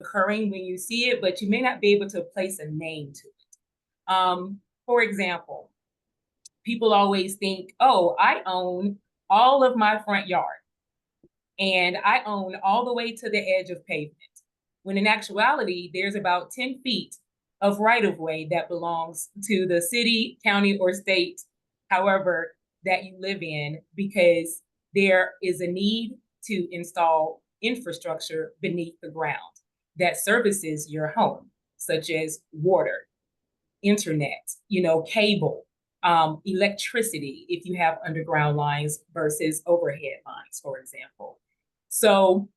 occurring when you see it, but you may not be able to place a name to it. For example, people always think, oh, I own all of my front yard and I own all the way to the edge of pavement. When in actuality, there's about 10 feet of right-of-way that belongs to the city, county, or state, however, that you live in, because there is a need to install infrastructure beneath the ground that services your home, such as water, internet, cable, electricity, if you have underground lines versus overhead lines, for example. So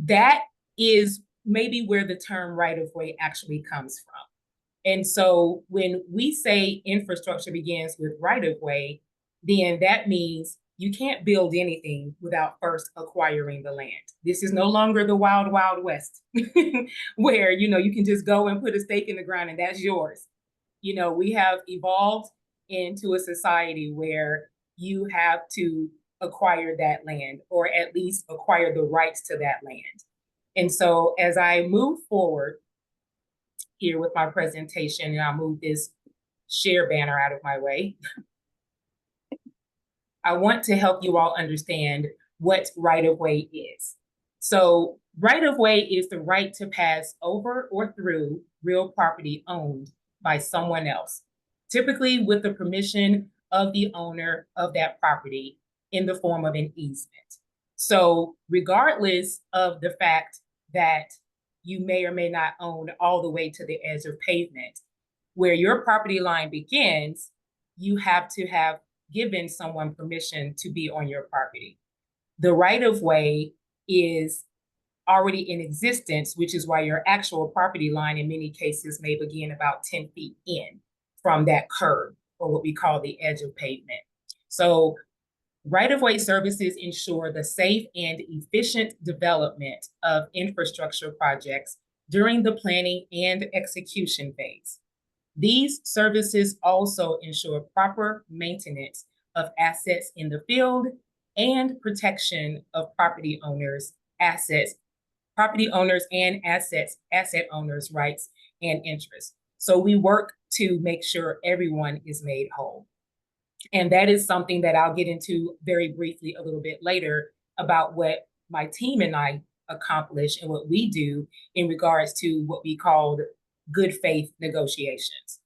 that is maybe where the term right-of-way actually comes from. And so when we say infrastructure begins with right-of-way, then that means you can't build anything without first acquiring the land. This is no longer the wild, wild west where, you can just go and put a stake in the ground and that's yours. We have evolved into a society where you have to acquire that land, or at least acquire the rights to that land. And so as I move forward here with my presentation, and I'll move this share banner out of my way, I want to help you all understand what right-of-way is. So right-of-way is the right to pass over or through real property owned by someone else, typically with the permission of the owner of that property in the form of an easement. So regardless of the fact that you may or may not own all the way to the edge of pavement, where your property line begins, you have to have given someone permission to be on your property. The right-of-way is already in existence, which is why your actual property line in many cases may begin about 10 feet in from that curb, or what we call the edge of pavement. So right-of-way services ensure the safe and efficient development of infrastructure projects during the planning and execution phase. These services also ensure proper maintenance of assets in the field and protection of property owners' assets, asset owners' rights and interests. So we work to make sure everyone is made whole. And that is something that I'll get into very briefly a little bit later about what my team and I accomplish and what we do in regards to what we called good faith negotiations.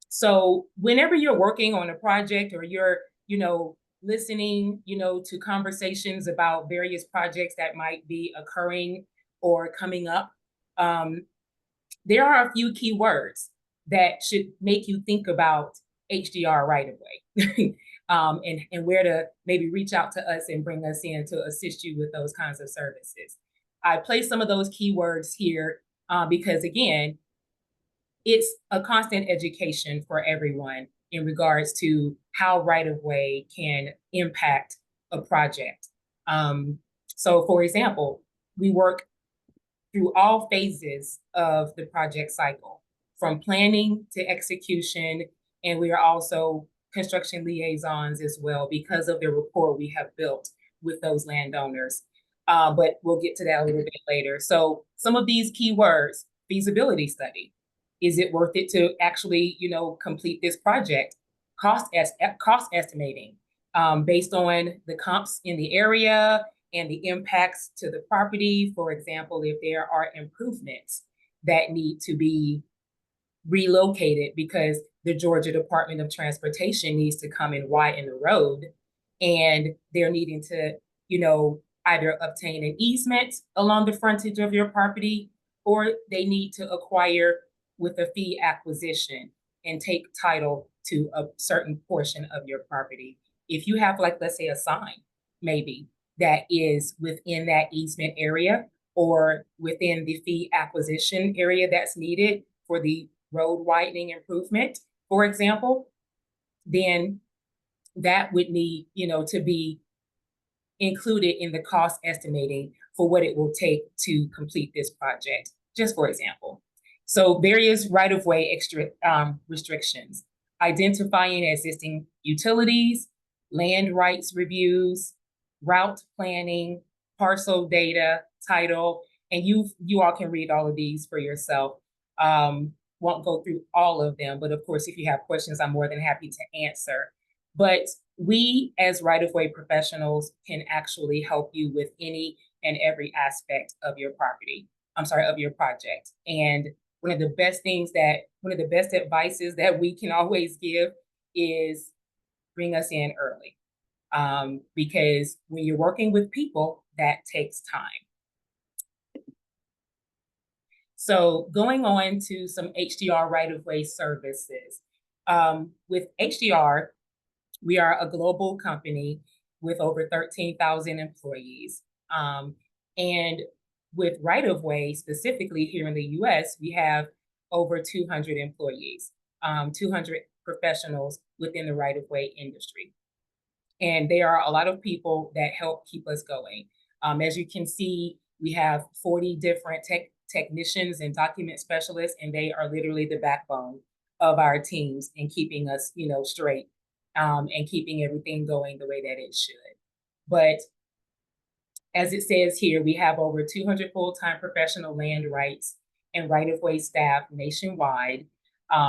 So whenever you're working on a project, or you're, listening, to conversations about various projects that might be occurring or coming up, there are a few key words that should make you think about HDR right-of-way, and where to maybe reach out to us and bring us in to assist you with those kinds of services. I place some of those keywords here because, again, it's a constant education for everyone in regards to how right-of-way can impact a project. So, for example, we work through all phases of the project cycle, from planning to execution, and we are also construction liaisons as well because of the rapport we have built with those landowners. But we'll get to that a little bit later. So some of these keywords: feasibility study. Is it worth it to actually, complete this project? Cost estimating based on the comps in the area and the impacts to the property. For example, if there are improvements that need to be relocated because the Georgia Department of Transportation needs to come and widen the road, and they're needing to, either obtain an easement along the frontage of your property, or they need to acquire with a fee acquisition and take title to a certain portion of your property. If you have, like, let's say a sign maybe that is within that easement area or within the fee acquisition area that's needed for the road widening improvement, for example, then that would need, to be included in the cost estimating for what it will take to complete this project, just for example. So various right-of-way restrictions: identifying existing utilities, land rights reviews, route planning, parcel data, title, and you all can read all of these for yourself. Won't go through all of them, but of course, if you have questions, I'm more than happy to answer. But we, as right-of-way professionals, can actually help you with any and every aspect of your property. I'm sorry, of your project. And one of the best advices that we can always give is bring us in early. Because when you're working with people, that takes time. So going on to some HDR right-of-way services. With HDR, we are a global company with over 13,000 employees. And with right-of-way, specifically here in the US, we have over 200 employees, 200 professionals within the right-of-way industry. And there are a lot of people that help keep us going. As you can see, we have 40 different technicians and document specialists, and they are literally the backbone of our teams in keeping us, straight, and keeping everything going the way that it should. But as it says here, we have over 200 full-time professional land rights and right-of-way staff nationwide,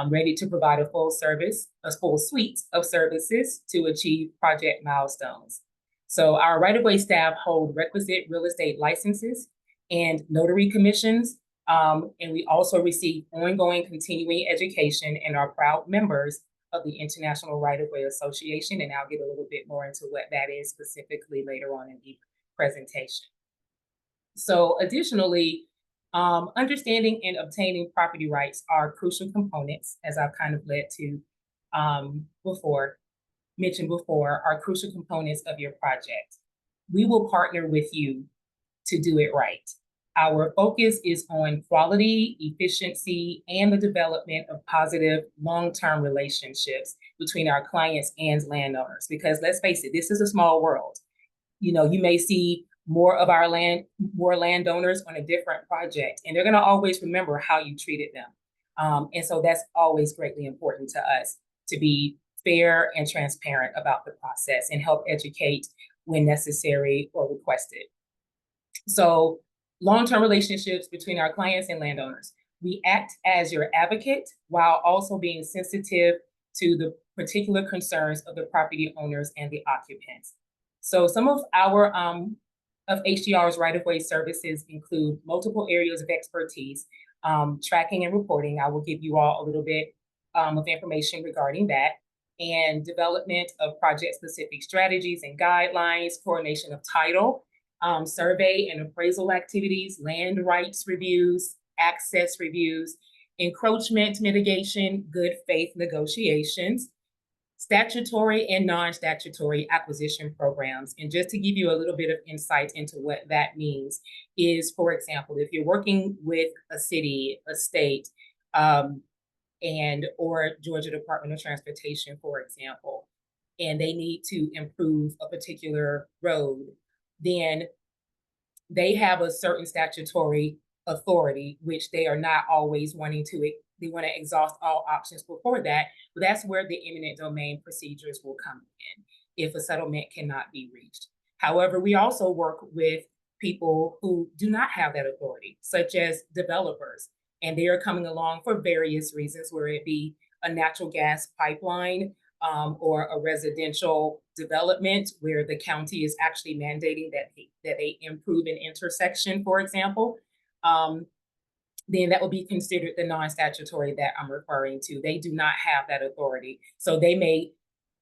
ready to provide a full suite of services to achieve project milestones. So our right-of-way staff hold requisite real estate licenses and notary commissions, and we also receive ongoing continuing education and are proud members of the International Right-of-Way Association, and I'll get a little bit more into what that is specifically later on in the presentation. So additionally, understanding and obtaining property rights are crucial components, as I've kind of mentioned before, are crucial components of your project. We will partner with you to do it right. Our focus is on quality, efficiency, and the development of positive long-term relationships between our clients and landowners. Because let's face it, this is a small world. You may see more landowners on a different project, and they're going to always remember how you treated them. And so that's always greatly important to us, to be fair and transparent about the process and help educate when necessary or requested. So long-term relationships between our clients and landowners. We act as your advocate while also being sensitive to the particular concerns of the property owners and the occupants. So some of our of HDR's right-of-way services include multiple areas of expertise, tracking and reporting. I will give you all a little bit of information regarding that, and development of project-specific strategies and guidelines, coordination of title, survey and appraisal activities, land rights reviews, access reviews, encroachment mitigation, good faith negotiations, statutory and non-statutory acquisition programs. And just to give you a little bit of insight into what that means is, for example, if you're working with a city, a state, or Georgia Department of Transportation, for example, and they need to improve a particular road, then they have a certain statutory authority, which they are not always wanting to, they want to exhaust all options before that, but that's where the eminent domain procedures will come in if a settlement cannot be reached. However, we also work with people who do not have that authority, such as developers, and they are coming along for various reasons, whether it be a natural gas pipeline, or a residential development where the county is actually mandating that they improve an intersection, for example, then that will be considered the non-statutory that I'm referring to. They do not have that authority. So they may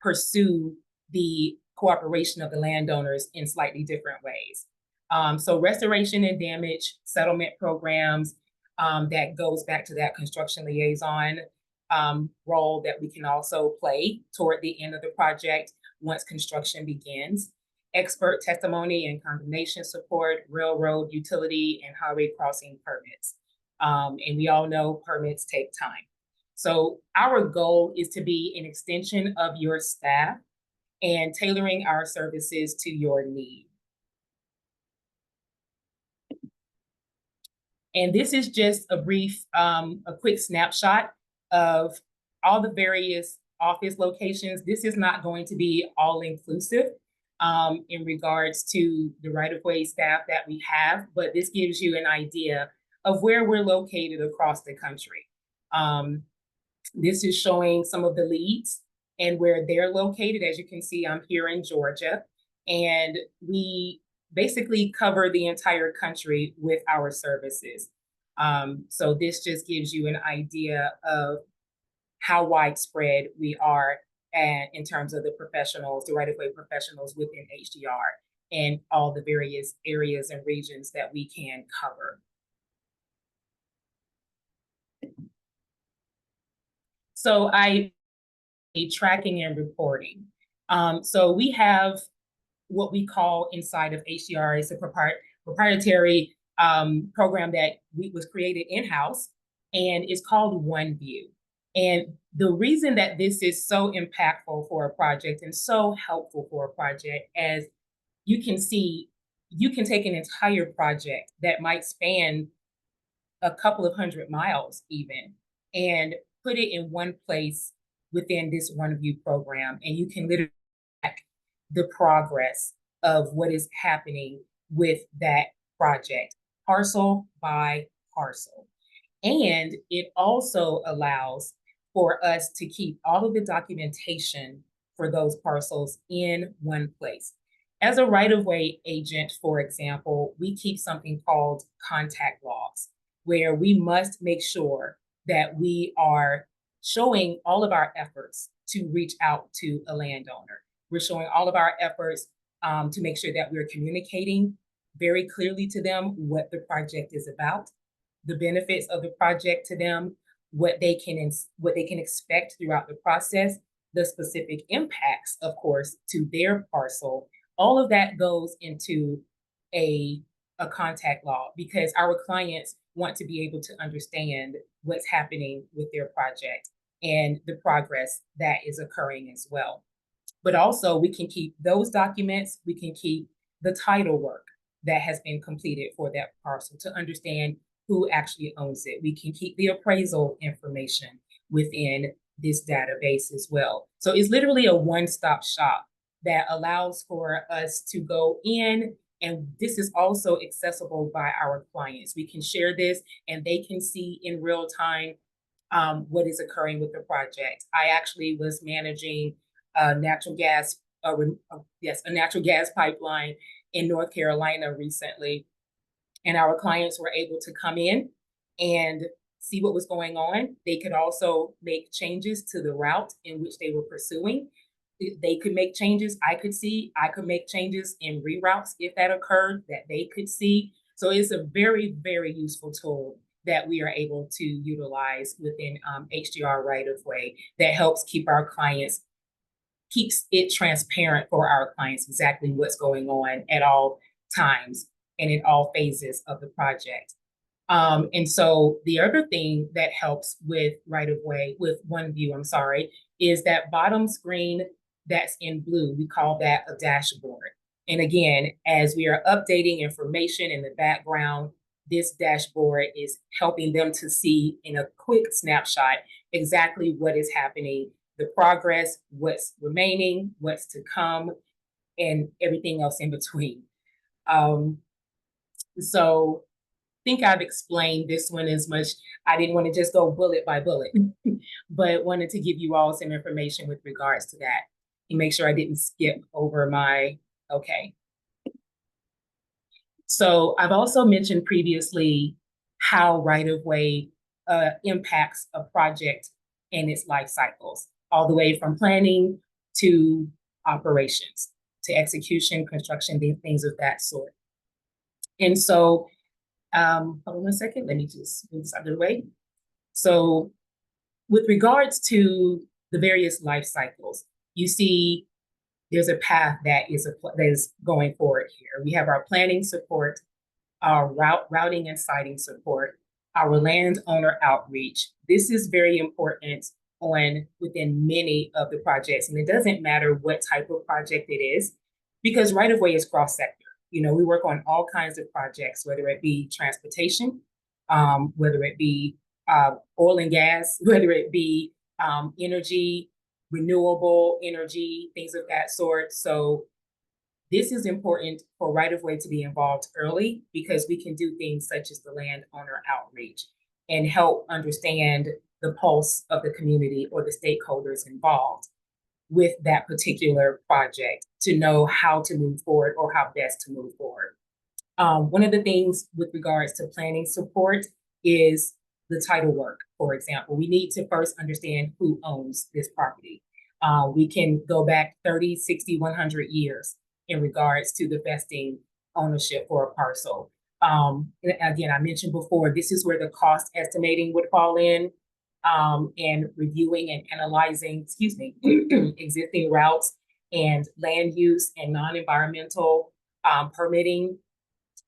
pursue the cooperation of the landowners in slightly different ways. So restoration and damage settlement programs, that goes back to that construction liaison role that we can also play toward the end of the project once construction begins. Expert testimony and condemnation support, railroad, utility, and highway crossing permits. And we all know permits take time. So our goal is to be an extension of your staff and tailoring our services to your need. And this is just a brief, a quick snapshot of all the various office locations. This is not going to be all inclusive. in regards to the right-of-way staff that we have, but this gives you an idea of where we're located across the country. This is showing some of the leads and where they're located. As you can see, I'm here in Georgia, and we basically cover the entire country with our services. So this just gives you an idea of how widespread we are in terms of the professionals, the right-of-way professionals within HDR, and all the various areas and regions that we can cover. So tracking and reporting. So we have what we call inside of HDR is a proprietary program that was created in-house, and it's called OneView. And the reason that this is so impactful for a project and so helpful for a project, as you can see, you can take an entire project that might span a couple of 100 miles even, and put it in one place within this OneView program. And you can literally track the progress of what is happening with that project, parcel by parcel. And it also allows for us to keep all of the documentation for those parcels in one place. As a right-of-way agent, for example, we keep something called contact logs, where we must make sure that we are showing all of our efforts to reach out to a landowner. We're showing all of our efforts to make sure that we're communicating very clearly to them what the project is about, the benefits of the project to them, what they can expect throughout the process, the specific impacts, of course, to their parcel. All of that goes into a contact log, because our clients want to be able to understand what's happening with their project and the progress that is occurring as well. But also we can keep those documents, we can keep the title work that has been completed for that parcel to understand who actually owns it. We can keep the appraisal information within this database as well. So it's literally a one-stop shop that allows for us to go in, and this is also accessible by our clients. We can share this and they can see in real time what is occurring with the project. I actually was managing a natural gas pipeline in North Carolina recently, and our clients were able to come in and see what was going on. They could also make changes to the route in which they were pursuing. They could make changes. I could make changes in reroutes if that occurred, that they could see. So it's a very, very useful tool that we are able to utilize within HDR right-of-way that helps keeps it transparent for our clients exactly what's going on at all times and in all phases of the project. And so the other thing that helps with right-of-way, with OneView, is that bottom screen that's in blue. We call that a dashboard. And again, as we are updating information in the background, this dashboard is helping them to see in a quick snapshot exactly what is happening, the progress, what's remaining, what's to come, and everything else in between. So I think I've explained this one as much. I didn't want to just go bullet by bullet, but wanted to give you all some information with regards to that and make sure I didn't skip over okay. So I've also mentioned previously how right-of-way impacts a project and its life cycles, all the way from planning to operations, to execution, construction, things of that sort. And so, hold on a second, let me just move this out of the way. So with regards to the various life cycles, you see there's a path that is going forward here. We have our planning support, our routing and siting support, our landowner outreach. This is very important within many of the projects, and it doesn't matter what type of project it is, because right-of-way is cross-sector. You know, we work on all kinds of projects, whether it be transportation, whether it be oil and gas, whether it be energy, renewable energy, things of that sort. So This is important for right-of-way to be involved early because we can do things such as the landowner outreach and help understand the pulse of the community or the stakeholders involved with that particular project to know how to move forward or how best to move forward. One of the things with regards to planning support is the title work, for example. We need to first understand who owns this property. We can go back 30, 60, 100 years in regards to the vesting ownership for a parcel. Again, I mentioned before, this is where the cost estimating would fall in, and reviewing and analyzing, existing routes and land use and non-environmental permitting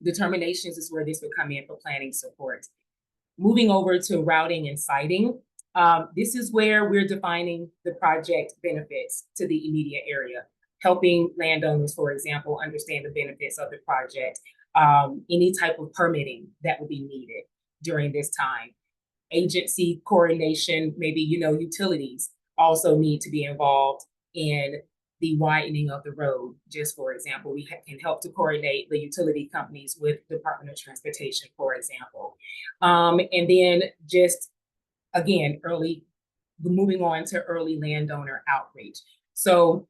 determinations is where this would come in for planning support. Moving over to routing and siting, this is where we're defining the project benefits to the immediate area, helping landowners, for example, understand the benefits of the project, any type of permitting that will be needed during this time. Agency coordination, maybe, utilities also need to be involved in the widening of the road. Just for example, we can help to coordinate the utility companies with Department of Transportation, for example. And then just, again, moving on to early landowner outreach. So,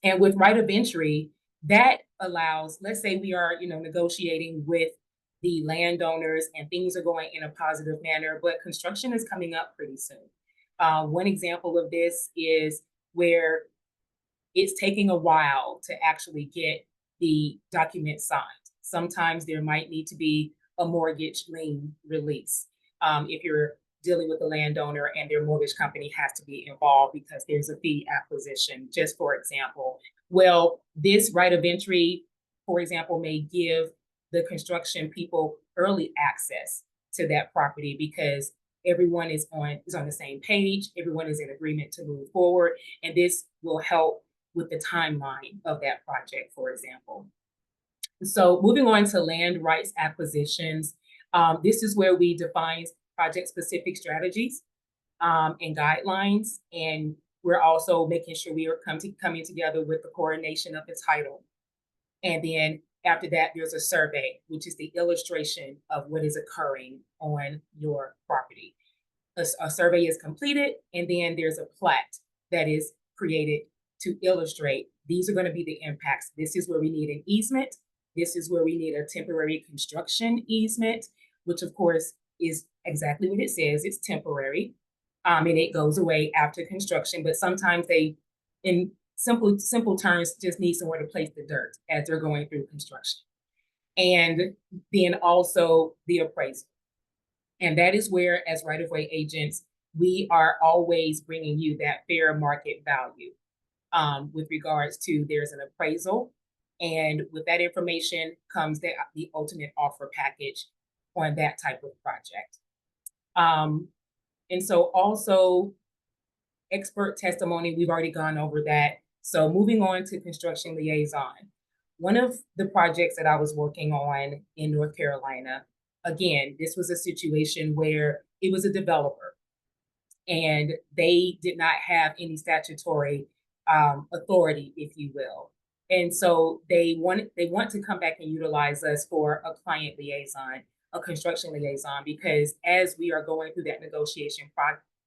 and with right of entry, that allows, let's say we are, negotiating with the landowners and things are going in a positive manner, but construction is coming up pretty soon. One example of this is where it's taking a while to actually get the document signed. Sometimes there might need to be a mortgage lien release if you're dealing with the landowner and their mortgage company has to be involved because there's a fee acquisition, just for example. Well, this right of entry, for example, may give the construction people early access to that property because everyone is on the same page, everyone is in agreement to move forward, and this will help with the timeline of that project, for example. So moving on to land rights acquisitions, this is where we define project-specific strategies and guidelines, and we're also making sure we are coming together with the coordination of the title. And then after that, there's a survey, which is the illustration of what is occurring on your property. A survey is completed, and then there's a plat that is created to illustrate these are going to be the impacts. This is where we need an easement. This is where we need a temporary construction easement, which of course is exactly what it says. It's temporary, and it goes away after construction. But sometimes they, in simple terms, just need somewhere to place the dirt as they're going through construction. And then also the appraisal. And that is where, as right-of-way agents, we are always bringing you that fair market value with regards to there's an appraisal. And with that information comes the ultimate offer package on that type of project. And so also expert testimony, we've already gone over that. So moving on to construction liaison. One of the projects that I was working on in North Carolina, again, this was a situation where it was a developer and they did not have any statutory authority, if you will. And so they want to come back and utilize us for a client liaison, a construction liaison, because as we are going through that negotiation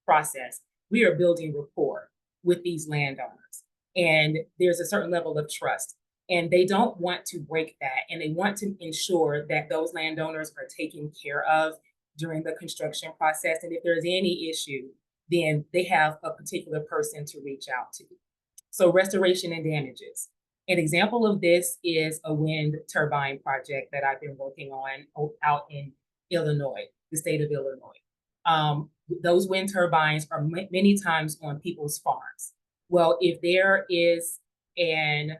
process, we are building rapport with these landowners. And there's a certain level of trust. And they don't want to break that. And they want to ensure that those landowners are taken care of during the construction process. And if there's any issue, then they have a particular person to reach out to. So restoration and damages. An example of this is a wind turbine project that I've been working on out in Illinois, the state of Illinois. Those wind turbines are many times on people's farms. Well, if there is an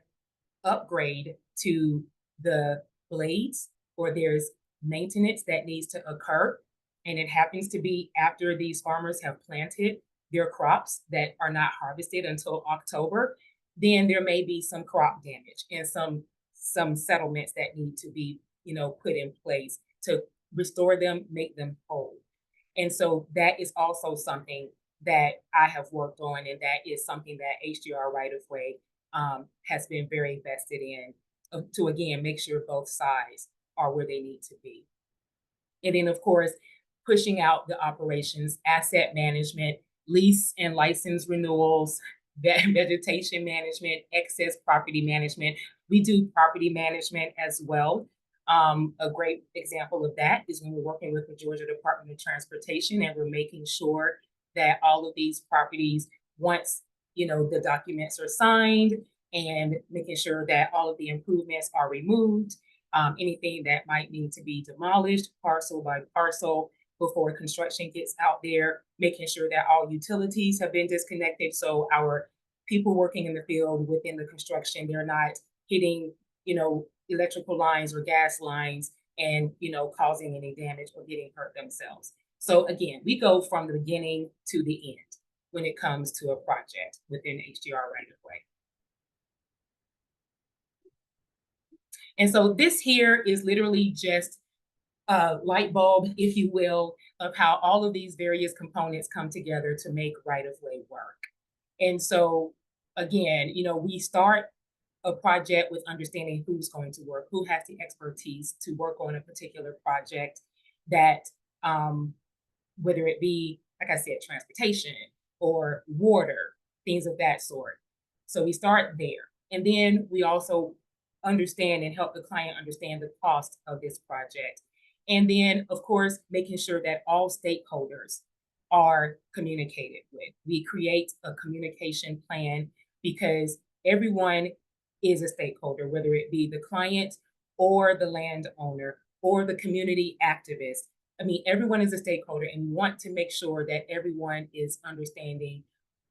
upgrade to the blades or there's maintenance that needs to occur, and it happens to be after these farmers have planted their crops that are not harvested until October, then there may be some crop damage and some settlements that need to be, put in place to restore them, make them whole. And so that is also something that I have worked on, and that is something that HDR right of way has been very invested in to again, make sure both sides are where they need to be. And then of course, pushing out the operations, asset management, lease and license renewals, vegetation management, excess property management. We do property management as well. A great example of that is when we're working with the Georgia Department of Transportation and we're making sure that all of these properties, once the documents are signed, and making sure that all of the improvements are removed, anything that might need to be demolished parcel by parcel before construction gets out there, making sure that all utilities have been disconnected. So our people working in the field within the construction, they're not hitting, electrical lines or gas lines and, causing any damage or getting hurt themselves. So again, we go from the beginning to the end when it comes to a project within HDR right of way. And so this here is literally just a light bulb, if you will, of how all of these various components come together to make right of way work. And so again, we start a project with understanding who's going to work, who has the expertise to work on a particular project that, whether it be, like I said, transportation or water, things of that sort. So we start there. And then we also understand and help the client understand the cost of this project. And then, of course, making sure that all stakeholders are communicated with. We create a communication plan because everyone is a stakeholder, whether it be the client or the landowner or the community activist. I mean, everyone is a stakeholder, and we want to make sure that everyone is understanding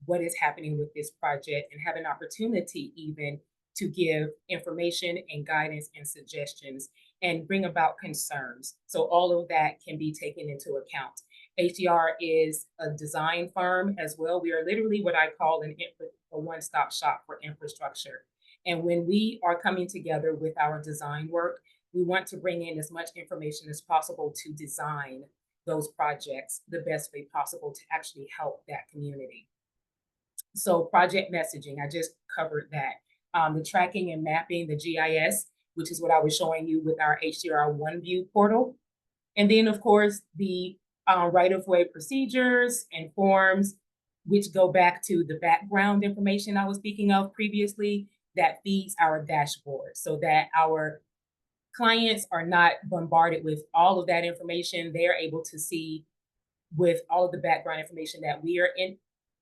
what is happening with this project and have an opportunity even to give information and guidance and suggestions and bring about concerns. So all of that can be taken into account. HDR is a design firm as well. We are literally what I call a one-stop shop for infrastructure. And when we are coming together with our design work, we want to bring in as much information as possible to design those projects the best way possible to actually help that community. So project messaging, I just covered that. The tracking and mapping, the GIS, which is what I was showing you with our HDR OneView portal. And then of course, the right-of-way procedures and forms, which go back to the background information I was speaking of previously, that feeds our dashboard so that our clients are not bombarded with all of that information. They're able to see with all of the background information that we are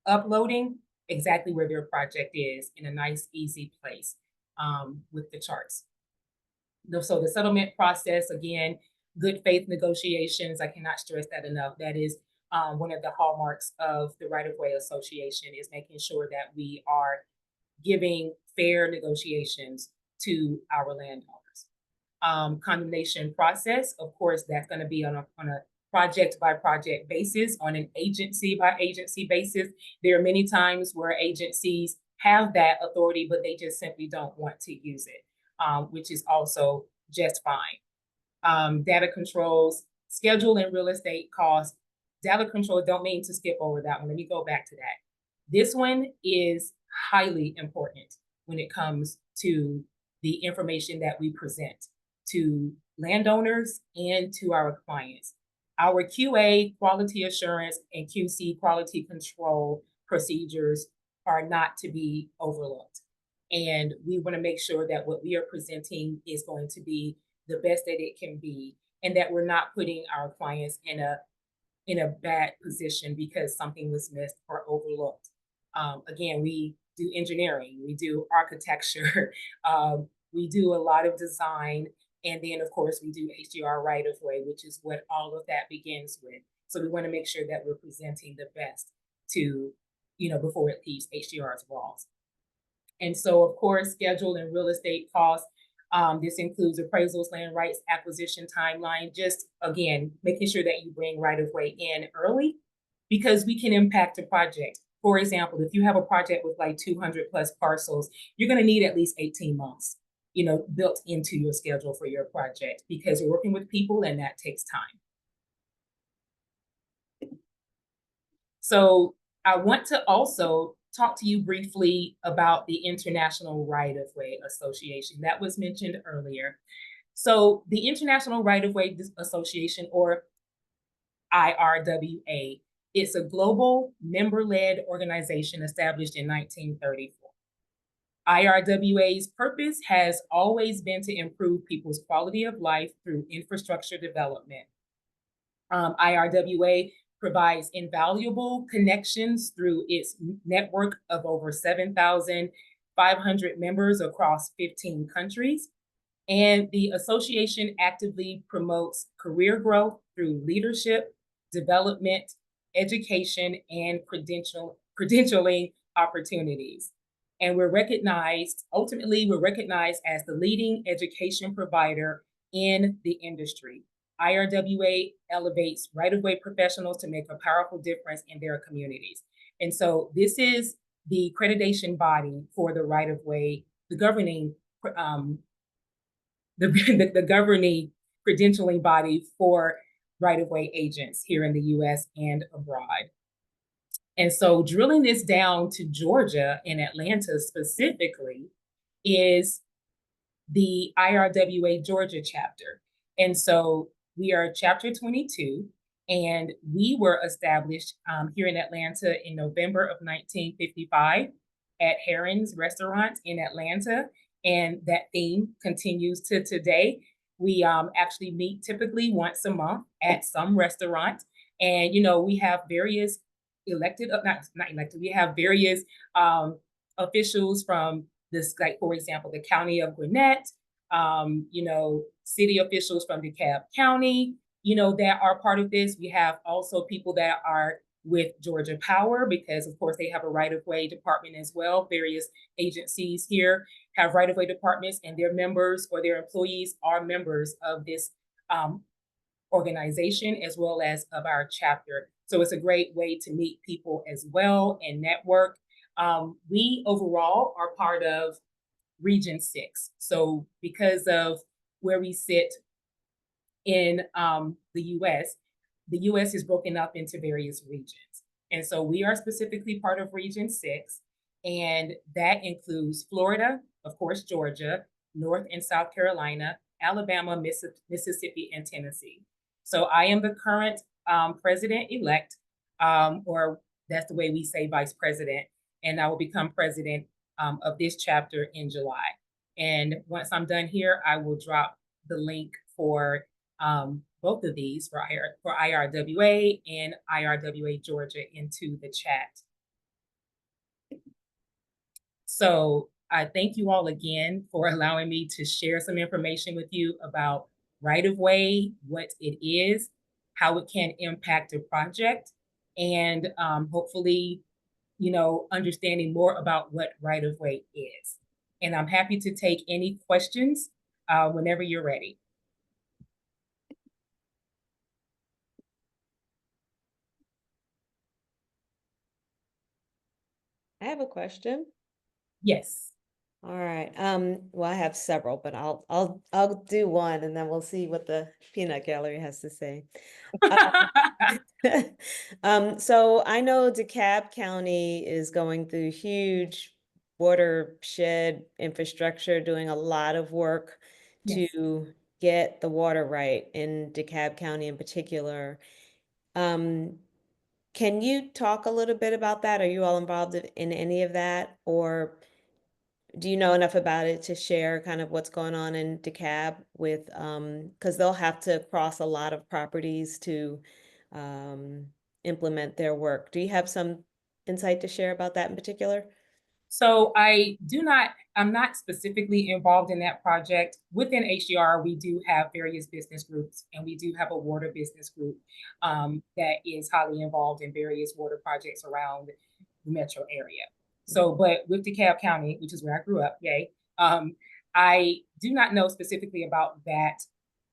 uploading exactly where their project is in a nice, easy place with the charts. So the settlement process, again, good faith negotiations. I cannot stress that enough. That is one of the hallmarks of the right-of-way association, is making sure that we are giving fair negotiations to our landowners. Condemnation process, of course, that's going to be on a project by project basis, on an agency by agency basis. There are many times where agencies have that authority, but they just simply don't want to use it, which is also just fine. Data controls, schedule and real estate costs. Data control, don't mean to skip over that one. Let me go back to that. This one is highly important when it comes to the information that we present to landowners and to our clients. Our QA, quality assurance, and QC, quality control procedures are not to be overlooked. And we want to make sure that what we are presenting is going to be the best that it can be, and that we're not putting our clients in a bad position because something was missed or overlooked. Again, we do engineering, we do architecture, we do a lot of design, and then of course we do HDR right of way, which is what all of that begins with. So we want to make sure that we're presenting the best to, before it leaves HDR's walls. And so of course, schedule and real estate costs. This includes appraisals, land rights, acquisition timeline, just again, making sure that you bring right of way in early because we can impact a project. For example, if you have a project with like 200 plus parcels, you're going to need at least 18 months, built into your schedule for your project because you're working with people and that takes time. So I want to also talk to you briefly about the International Right-of-Way Association that was mentioned earlier. So the International Right-of-Way Association, or IRWA, is a global member-led organization established in 1934. IRWA's purpose has always been to improve people's quality of life through infrastructure development. IRWA provides invaluable connections through its network of over 7,500 members across 15 countries. And the association actively promotes career growth through leadership, development, education, and credentialing opportunities. And ultimately, we're recognized as the leading education provider in the industry. IRWA elevates right-of-way professionals to make a powerful difference in their communities. And so this is the accreditation body for the right-of-way, the governing credentialing body for right-of-way agents here in the US and abroad. And so drilling this down to Georgia and Atlanta specifically is the IRWA Georgia chapter. And so we are chapter 22, and we were established here in Atlanta in November of 1955 at Heron's Restaurant in Atlanta. And that theme continues to today. We actually meet typically once a month at some restaurant. And, we have various we have various officials from this, like, for example, the County of Gwinnett, city officials from DeKalb County, that are part of this. We have also people that are with Georgia Power, because of course they have a right-of-way department as well. Various agencies here have right-of-way departments, and their members or their employees are members of this organization as well as of our chapter. So it's a great way to meet people as well and network. We overall are part of Region 6. So because of where we sit in the US is broken up into various regions. And so we are specifically part of Region 6, and that includes Florida, of course, Georgia, North and South Carolina, Alabama, Mississippi, and Tennessee. So I am the current president-elect, or that's the way we say vice president, and I will become president of this chapter in July. And once I'm done here, I will drop the link for both of these, for IRWA and IRWA Georgia, into the chat. So I thank you all again for allowing me to share some information with you about right-of-way, what it is, how it can impact a project, and hopefully, understanding more about what right-of-way is. And I'm happy to take any questions whenever you're ready. I have a question. Yes. All right. Well, I have several, but I'll do one, and then we'll see what the peanut gallery has to say. So I know DeKalb County is going through huge watershed infrastructure, doing a lot of work Yes. to get the water right in DeKalb County in particular. Can you talk a little bit about that? Are you all involved in any of that, or do you know enough about it to share kind of what's going on in DeKalb with, because they'll have to cross a lot of properties to implement their work. Do you have some insight to share about that in particular? So I'm not specifically involved in that project. Within HDR, we do have various business groups, and we do have a water business group that is highly involved in various water projects around the metro area. So, but with DeKalb County, which is where I grew up, yay, I do not know specifically about that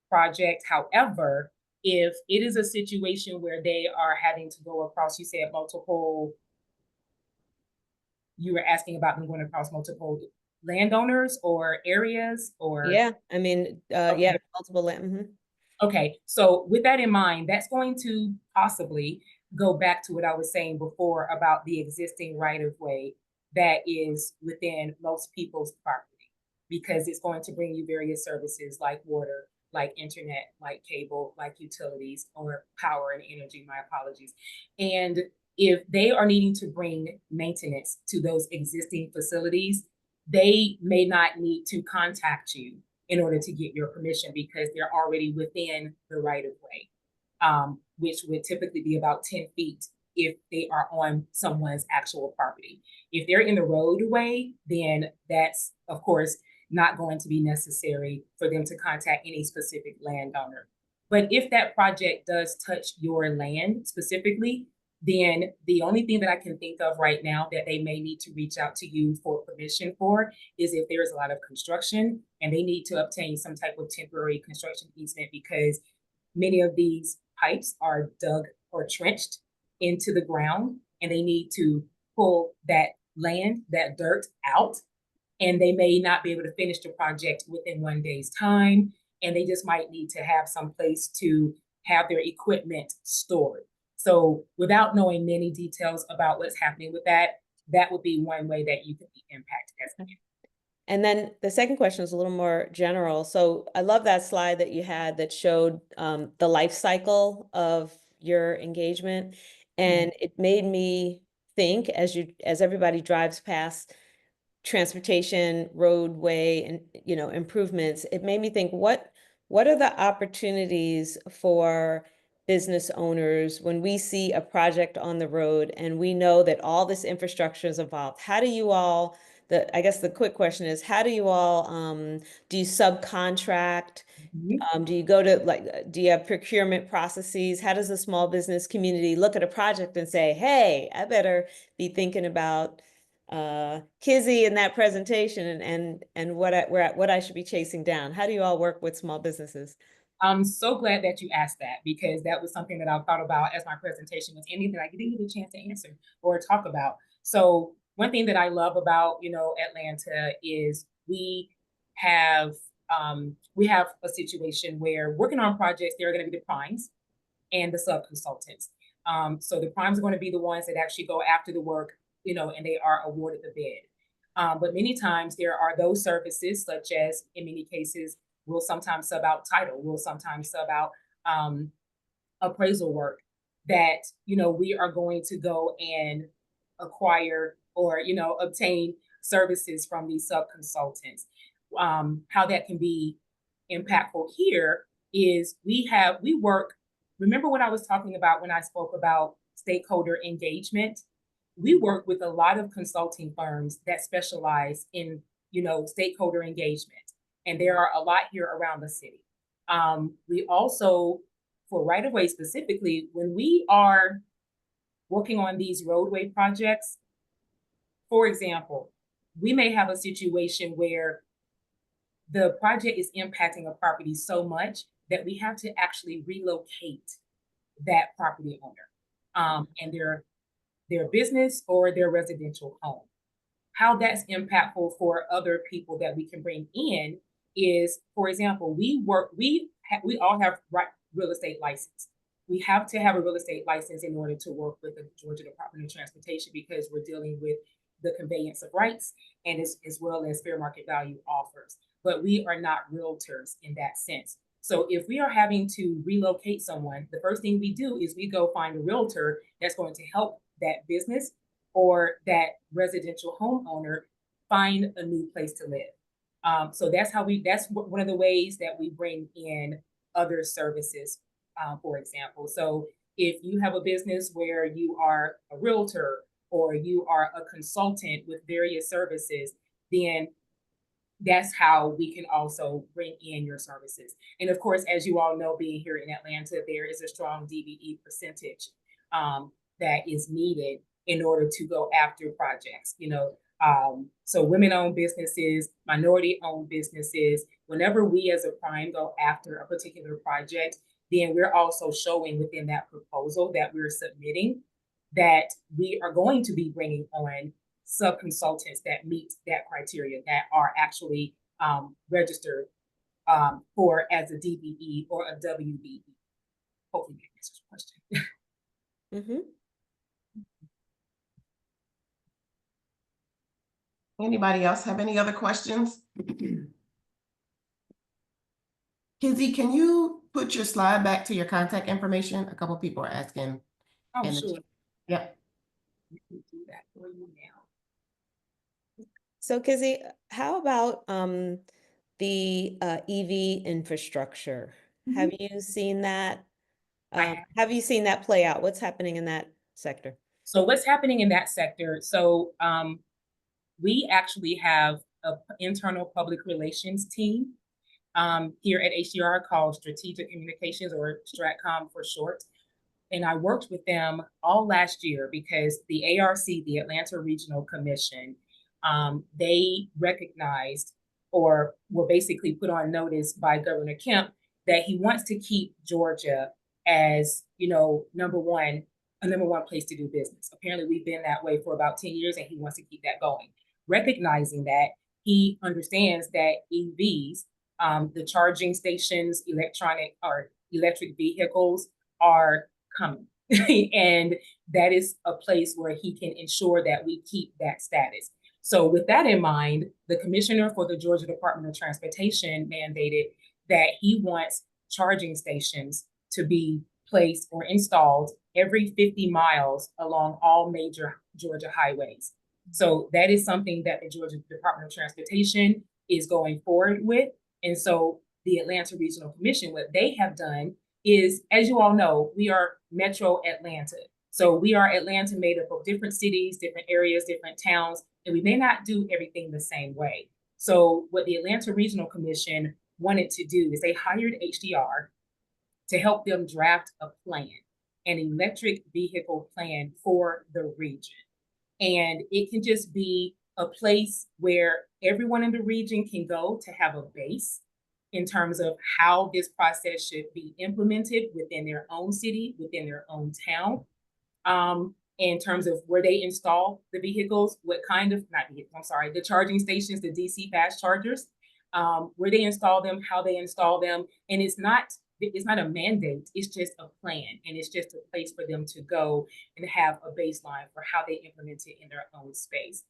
project. However, if it is a situation where they are having to go across, you said you were asking about them going across multiple landowners or areas, or? Yeah, I mean, Okay. yeah, multiple land. Okay, so with that in mind, that's going to possibly go back to what I was saying before about the existing right of way that is within most people's property, because it's going to bring you various services like water, like internet, like cable, like utilities or power and energy, my apologies. And if they are needing to bring maintenance to those existing facilities, they may not need to contact you in order to get your permission because they're already within the right of way, which would typically be about 10 feet if they are on someone's actual property. If they're in the roadway, then that's, of course, not going to be necessary for them to contact any specific landowner. But if that project does touch your land specifically, then the only thing that I can think of right now that they may need to reach out to you for permission for is if there's a lot of construction and they need to obtain some type of temporary construction easement, because many of these pipes are dug or trenched into the ground and they need to pull that land, that dirt out, and they may not be able to finish the project within 1 day's time. And they just might need to have some place to have their equipment stored. So without knowing many details about what's happening with that, that would be one way that you could be impacted as a. And then the second question is a little more general. So I love that slide that you had that showed the life cycle of your engagement. And it made me think as everybody drives past transportation, roadway, and improvements, it made me think, what are the opportunities for business owners when we see a project on the road and we know that all this infrastructure is involved? How do you all, I guess the quick question is, how do you all, do you subcontract? Do you go to do you have procurement processes? How does the small business community look at a project and say, hey, I better be thinking about Kissy in that presentation and what I should be chasing down? How do you all work with small businesses? I'm so glad that you asked that, because that was something that I thought about as my presentation was anything I didn't get a chance to answer or talk about. So one thing that I love about, Atlanta is we have a situation where working on projects, there are going to be the primes and the sub-consultants. So the primes are going to be the ones that actually go after the work, and they are awarded the bid. But many times there are those services, such as in many cases, we'll sometimes sub out title, we'll sometimes sub out appraisal work that, we are going to go and acquire or, obtain services from these sub-consultants. How that can be impactful here is we work, remember what I was talking about when I spoke about stakeholder engagement? We work with a lot of consulting firms that specialize in, stakeholder engagement. And there are a lot here around the city. We also, for right-of-way specifically, when we are working on these roadway projects, for example, we may have a situation where the project is impacting a property so much that we have to actually relocate that property owner and their business or their residential home. How that's impactful for other people that we can bring in is, for example, we all have real estate license. We have to have a real estate license in order to work with the Georgia Department of Transportation, because we're dealing with the conveyance of rights and as well as fair market value offers. But we are not realtors in that sense. So if we are having to relocate someone, the first thing we do is we go find a realtor that's going to help that business or that residential homeowner find a new place to live. So that's one of the ways that we bring in other services, for example. So if you have a business where you are a realtor or you are a consultant with various services, then that's how we can also bring in your services. And of course, as you all know, being here in Atlanta, there is a strong DBE percentage that is needed in order to go after projects, so women-owned businesses, minority-owned businesses, whenever we as a prime go after a particular project, then we're also showing within that proposal that we're submitting that we are going to be bringing on sub-consultants that meet that criteria, that are actually registered for as a DBE or a WBE. Hopefully that answers your question. Mm-hmm. Anybody else have any other questions? Kizzy, can you put your slide back to your contact information? A couple people are asking. Oh, in the sure. chat. Yep. We can do that for you now. So Kizzy, how about the EV infrastructure? Have you seen that? Have you seen that play out? What's happening in that sector? So what's happening in that sector? So we actually have an internal public relations team here at HDR called Strategic Communications, or Stratcom for short. And I worked with them all last year because the ARC, the Atlanta Regional Commission, they recognized or were basically put on notice by Governor Kemp that he wants to keep Georgia as, you know, a number one place to do business. Apparently we've been that way for about 10 years and he wants to keep that going. Recognizing that, he understands that EVs, the charging stations, electric vehicles are coming. And that is a place where he can ensure that we keep that status. So with that in mind, the commissioner for the Georgia Department of Transportation mandated that he wants charging stations to be placed or installed every 50 miles along all major Georgia highways. So that is something that the Georgia Department of Transportation is going forward with. And so the Atlanta Regional Commission, what they have done is, as you all know, we are Metro Atlanta. So we are Atlanta made up of different cities, different areas, different towns, and we may not do everything the same way. So what the Atlanta Regional Commission wanted to do is they hired HDR to help them draft a plan, an electric vehicle plan for the region. And it can just be a place where everyone in the region can go to have a base in terms of how this process should be implemented within their own city, within their own town, in terms of where they install the vehicles, what kind of, not vehicles, I'm sorry, the charging stations, the DC fast chargers, where they install them, how they install them. And it's not a mandate, it's just a plan. And it's just a place for them to go and have a baseline for how they implement it in their own space.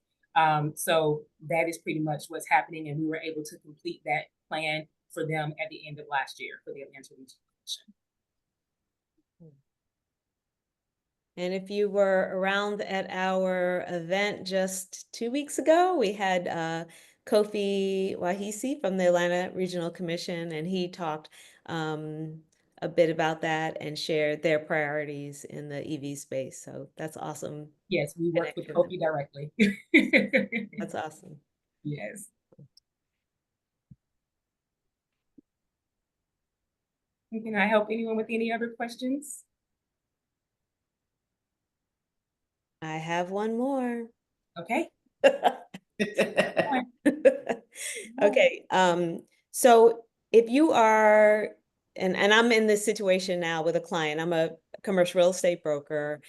So that is pretty much what's happening. And we were able to complete that plan for them at the end of last year for the Atlanta Regional Commission. And if you were around at our event just 2 weeks ago, we had Kofi Wahisi from the Atlanta Regional Commission, and he talked a bit about that and shared their priorities in the EV space. So that's awesome. Yes, we work with Kofi directly. That's awesome. Yes. Can I help anyone with any other questions? I have one more. Okay. Okay. So if you are, and I'm in this situation now with a client, I'm a commercial real estate broker.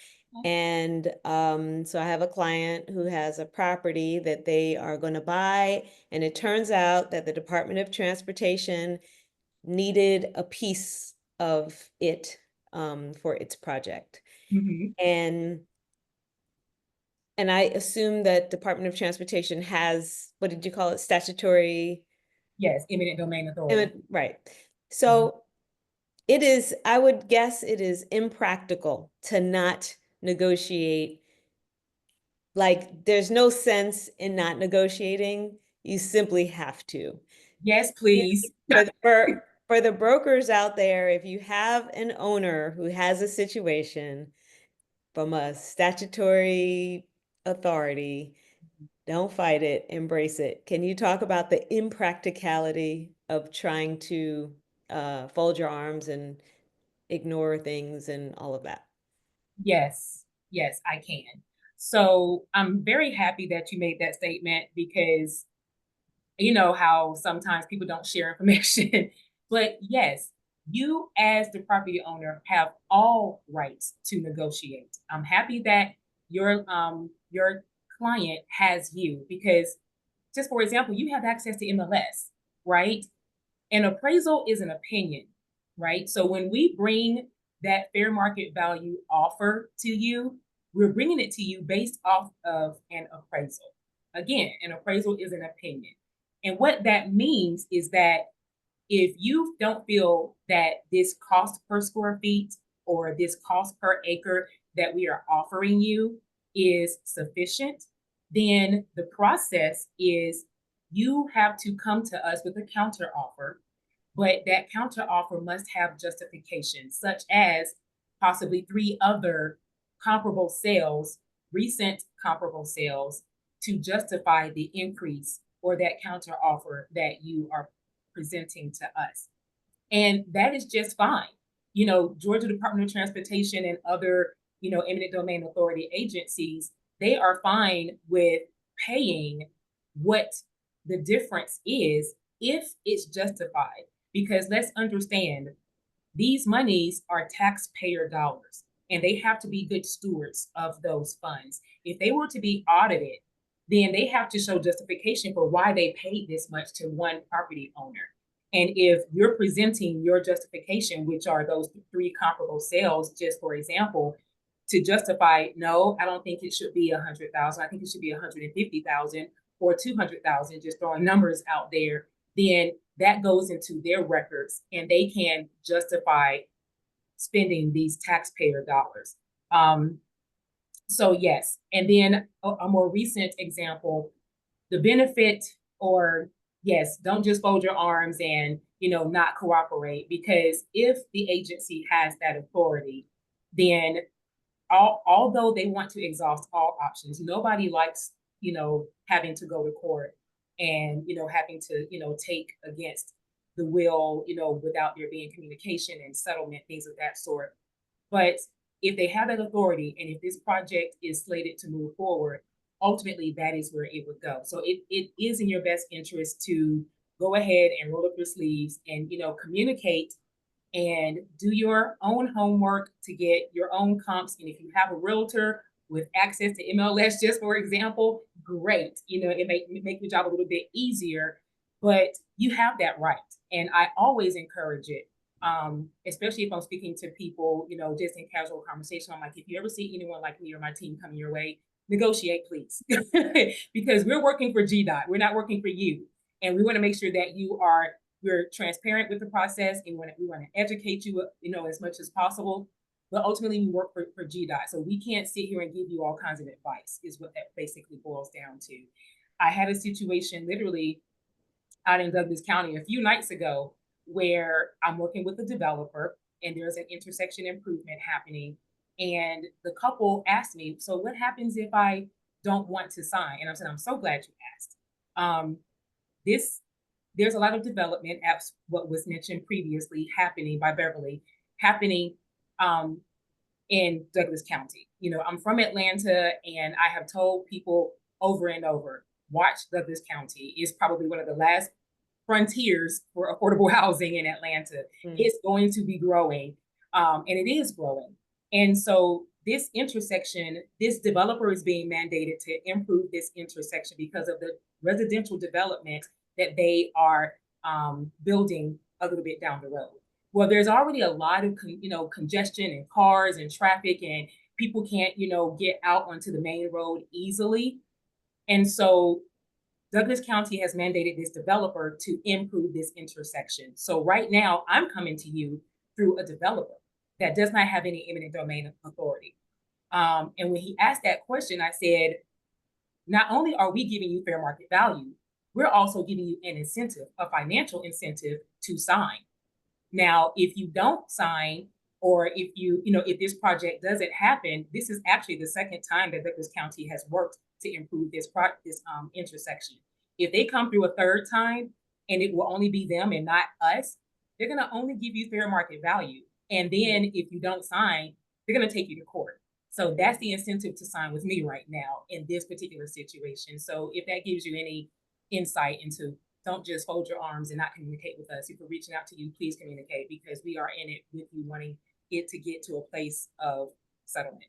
And so I have a client who has a property that they are going to buy. And it turns out that the Department of Transportation needed a piece of it for its project. Mm-hmm. And I assume that Department of Transportation has, what did you call it, statutory? Yes, eminent domain authority. Right. So it is, I would guess it is impractical to not negotiate. Like, there's no sense in not negotiating. You simply have to. Yes, please. For the brokers out there, if you have an owner who has a situation from a statutory authority, don't fight it, embrace it. Can you talk about the impracticality of trying to fold your arms and ignore things and all of that? Yes, I can. So I'm very happy that you made that statement because you know how sometimes people don't share information. But yes, you as the property owner have all rights to negotiate. I'm happy that your client has you because, just for example, you have access to MLS, right? An appraisal is an opinion, right? So when we bring that fair market value offer to you, we're bringing it to you based off of an appraisal. Again, an appraisal is an opinion. And what that means is that if you don't feel that this cost per square feet or this cost per acre that we are offering you is sufficient, then the process is you have to come to us with a counter offer, but that counter offer must have justification, such as possibly 3 other comparable sales, recent comparable sales, to justify the increase or that counter offer that you are presenting to us. And that is just fine. You know, Georgia Department of Transportation and other, you know, eminent domain authority agencies, they are fine with paying what the difference is if it's justified. Because let's understand, these monies are taxpayer dollars and they have to be good stewards of those funds. If they were to be audited, then they have to show justification for why they paid this much to one property owner. And if you're presenting your justification, which are those 3 comparable sales, just for example, to justify, no, I don't think it should be 100,000. I think it should be 150,000 or 200,000, just throwing numbers out there, then that goes into their records and they can justify spending these taxpayer dollars. So yes, and then a more recent example, the benefit, or yes, don't just fold your arms and, you know, not cooperate, because if the agency has that authority, then although they want to exhaust all options, nobody likes, you know, having to go to court and, you know, having to, you know, take against the will, you know, without there being communication and settlement, things of that sort. But if they have that authority and if this project is slated to move forward, ultimately that is where it would go. So it is in your best interest to go ahead and roll up your sleeves and, you know, communicate and do your own homework to get your own comps. And if you have a realtor with access to MLS, just for example, great. You know, it make your job a little bit easier, but you have that right. And I always encourage it. Especially if I'm speaking to people, you know, just in casual conversation. I'm like, if you ever see anyone like me or my team coming your way, negotiate, please. Because we're working for GDOT. We're not working for you. And we want to make sure that we're transparent with the process, and we want to educate you, you know, as much as possible. But ultimately we work for GDOT. So we can't sit here and give you all kinds of advice, is what that basically boils down to. I had a situation literally out in Douglas County a few nights ago where I'm working with a developer and there's an intersection improvement happening. And the couple asked me, so what happens if I don't want to sign? And I said, I'm so glad you asked. There's a lot of development, as what was mentioned previously, happening by Beverly, happening in Douglas County. You know, I'm from Atlanta and I have told people over and over, watch Douglas County. It's probably one of the last frontiers for affordable housing in Atlanta. It's going to be growing, and it is growing. And so this intersection, this developer is being mandated to improve this intersection because of the residential development that they are building a little bit down the road. Well, there's already a lot of congestion and cars and traffic, and people can't, you know, get out onto the main road easily. And so Douglas County has mandated this developer to improve this intersection. So right now I'm coming to you through a developer that does not have any eminent domain authority. And when he asked that question, I said, not only are we giving you fair market value, we're also giving you an incentive, a financial incentive to sign. Now, if you don't sign, or if this project doesn't happen, this is actually the second time that Douglas County has worked to improve this intersection. If they come through a third time and it will only be them and not us, they're going to only give you fair market value. And then if you don't sign, they're going to take you to court. So that's the incentive to sign with me right now in this particular situation. So if that gives you any insight into, don't just fold your arms and not communicate with us. If we're reaching out to you, please communicate, because we are in it with you, wanting it to get to a place of settlement.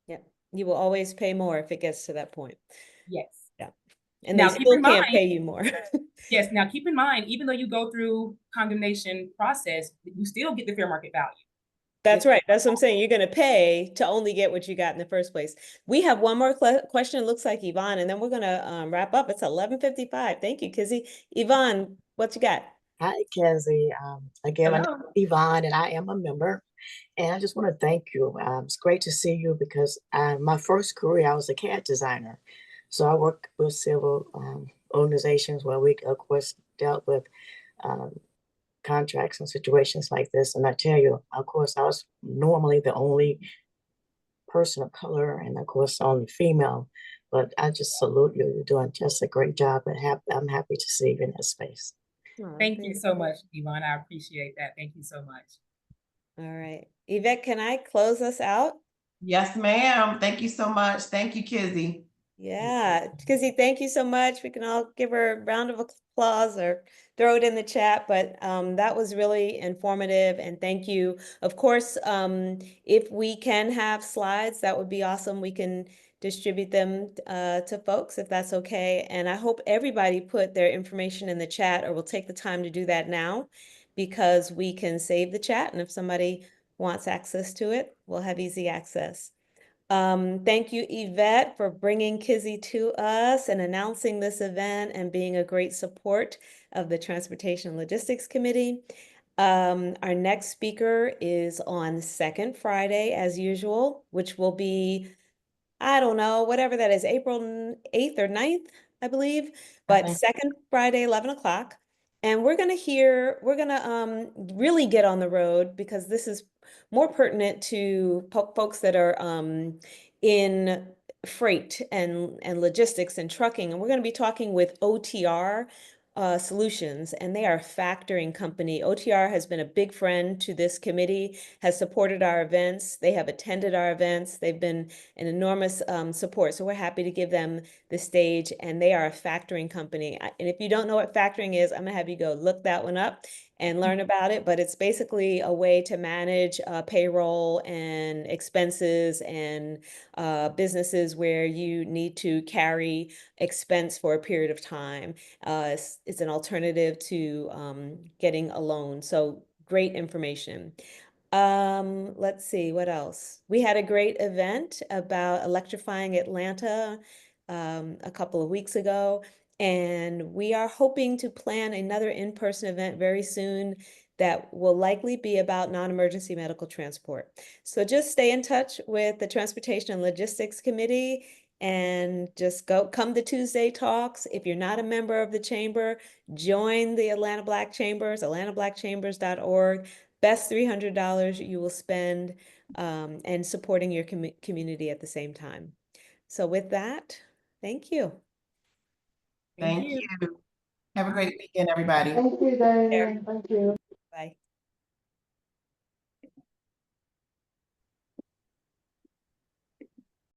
Yeah, you will always pay more if it gets to that point. Yes. Yeah. And now, they still can't pay you more. Yes. Now, keep in mind, even though you go through condemnation process, you still get the fair market value. That's right. That's what I'm saying. You're going to pay to only get what you got in the first place. We have one more question. It looks like Yvonne, and then we're going to wrap up. It's 11:55. Thank you, Kizzy. Yvonne, what you got? Hi, Kenzie. Again, my name Hello. is Yvonne, and I am a member. And I just want to thank you. It's great to see you because my first career, I was a CAD designer. So I worked with civil organizations where we, of course, dealt with um, contracts and situations like this. And I tell you, of course, I was normally the only person of color and, of course, only female. But I just salute you. You're doing just a great job, and I'm happy to see you in that space. Oh, Thank you so much, Yvonne. I appreciate that. Thank you so much. All right. Yvette, can I close us out? Yes, ma'am. Thank you so much. Thank you, Kizzy. Yeah, Kizzy, thank you so much. We can all give her a round of applause or throw it in the chat, but that was really informative, and thank you. Of course, if we can have slides, that would be awesome. We can distribute them to folks if that's okay. And I hope everybody put their information in the chat, or will take the time to do that now, because we can save the chat, and if somebody wants access to it, we'll have easy access. Thank you, Yvette, for bringing Kizzy to us and announcing this event and being a great support of the Transportation Logistics Committee. Our next speaker is on second Friday, as usual, which will be, I don't know, whatever that is, April 8th or 9th, I believe, but second Friday, 11 o'clock. And we're going to really get on the road, because this is more pertinent to folks that are in freight and logistics and trucking. And we're going to be talking with OTR Solutions, and they are a factoring company. OTR has been a big friend to this committee, has supported our events. They have attended our events. They've been an enormous support. So we're happy to give them the stage, and they are a factoring company. And if you don't know what factoring is, I'm gonna have you go look that one up and learn about it. But it's basically a way to manage payroll and expenses and businesses where you need to carry expense for a period of time. It's an alternative to getting a loan. So great information. Let's see, what else? We had a great event about electrifying Atlanta a couple of weeks ago, and we are hoping to plan another in-person event very soon that will likely be about non-emergency medical transport. So just stay in touch with the Transportation and Logistics Committee, and just come to Tuesday talks. If you're not a member of the chamber, join the Atlanta Black Chambers, atlantablackchambers.org. Best $300 you will spend, and supporting your community at the same time. So with that, thank you. Thank you. Have a great weekend, everybody. Thank you, Diane. Thank you.